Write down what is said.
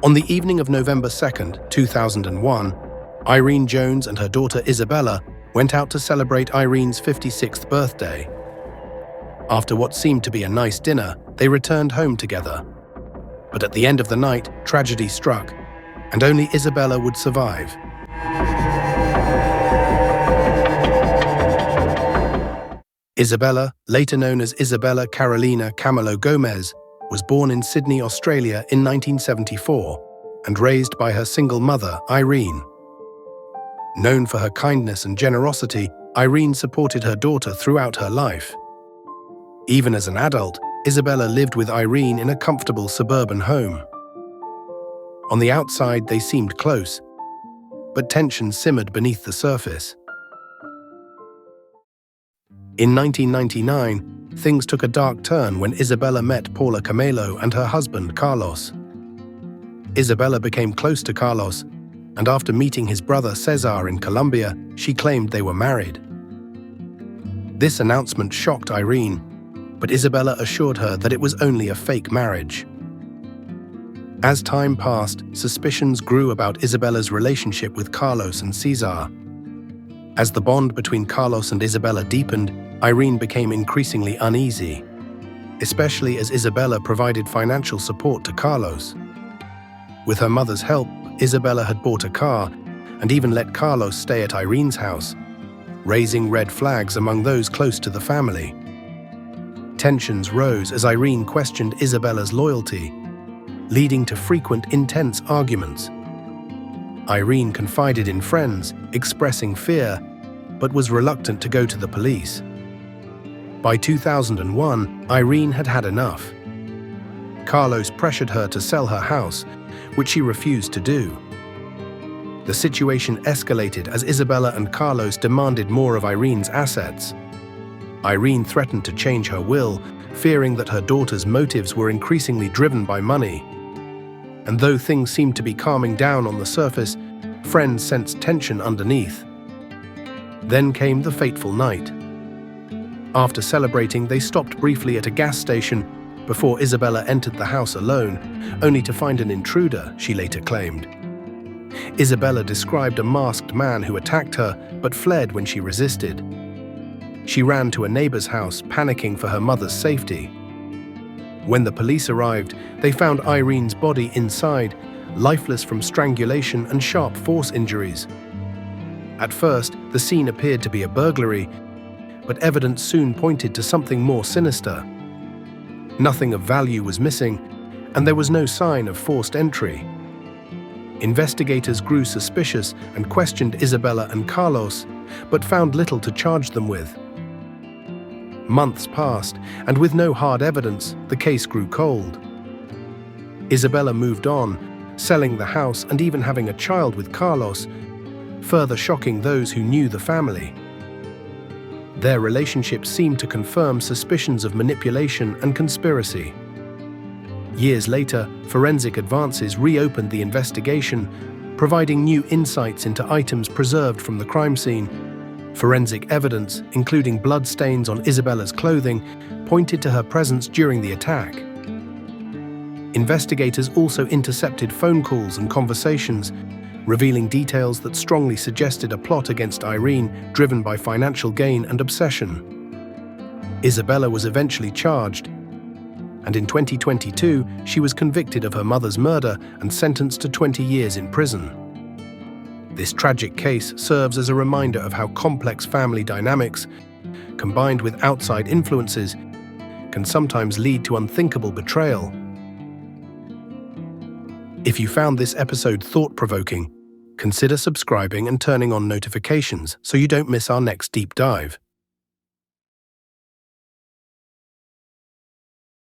On the evening of November 2nd, 2001, Irene Jones and her daughter Isabella went out to celebrate Irene's 56th birthday. After what seemed to be a nice dinner, they returned home together. But at the end of the night, tragedy struck, and only Isabella would survive. Isabella, later known as Isabella Camelo Gomez, was born in Sydney, Australia in 1974 and raised by her single mother, Irene. Known for her kindness and generosity, Irene supported her daughter throughout her life. Even as an adult, Isabella lived with Irene in a comfortable suburban home. On the outside, they seemed close, but tension simmered beneath the surface. In 1999, things took a dark turn when Isabella met Paula Camelo and her husband, Carlos. Isabella became close to Carlos, and after meeting his brother Cesar in Colombia, she claimed they were married. This announcement shocked Irene, but Isabella assured her that it was only a fake marriage. As time passed, suspicions grew about Isabella's relationship with Carlos and Cesar. As the bond between Carlos and Isabella deepened, Irene became increasingly uneasy, especially as Isabella provided financial support to Carlos. With her mother's help, Isabella had bought a car and even let Carlos stay at Irene's house, raising red flags among those close to the family. Tensions rose as Irene questioned Isabella's loyalty, leading to frequent intense arguments. Irene confided in friends, expressing fear, but was reluctant to go to the police. By 2001, Irene had had enough. Carlos pressured her to sell her house, which she refused to do. The situation escalated as Isabella and Carlos demanded more of Irene's assets. Irene threatened to change her will, fearing that her daughter's motives were increasingly driven by money. And though things seemed to be calming down on the surface, friends sensed tension underneath. Then came the fateful night. After celebrating, they stopped briefly at a gas station before Isabella entered the house alone, only to find an intruder, she later claimed. Isabella described a masked man who attacked her but fled when she resisted. She ran to a neighbor's house, panicking for her mother's safety. When the police arrived, they found Irene's body inside, lifeless from strangulation and sharp force injuries. At first, the scene appeared to be a burglary, but evidence soon pointed to something more sinister. Nothing of value was missing, and there was no sign of forced entry. Investigators grew suspicious and questioned Isabella and Carlos, but found little to charge them with. Months passed, and with no hard evidence, the case grew cold. Isabella moved on, selling the house and even having a child with Carlos, further shocking those who knew the family. Their relationship seemed to confirm suspicions of manipulation and conspiracy. Years later, forensic advances reopened the investigation, providing new insights into items preserved from the crime scene. Forensic evidence, including blood stains on Isabella's clothing, pointed to her presence during the attack. Investigators also intercepted phone calls and conversations, revealing details that strongly suggested a plot against Irene driven by financial gain and obsession. Isabella was eventually charged, and in 2022, she was convicted of her mother's murder and sentenced to 20 years in prison. This tragic case serves as a reminder of how complex family dynamics, combined with outside influences, can sometimes lead to unthinkable betrayal. If you found this episode thought-provoking, consider subscribing and turning on notifications so you don't miss our next deep dive.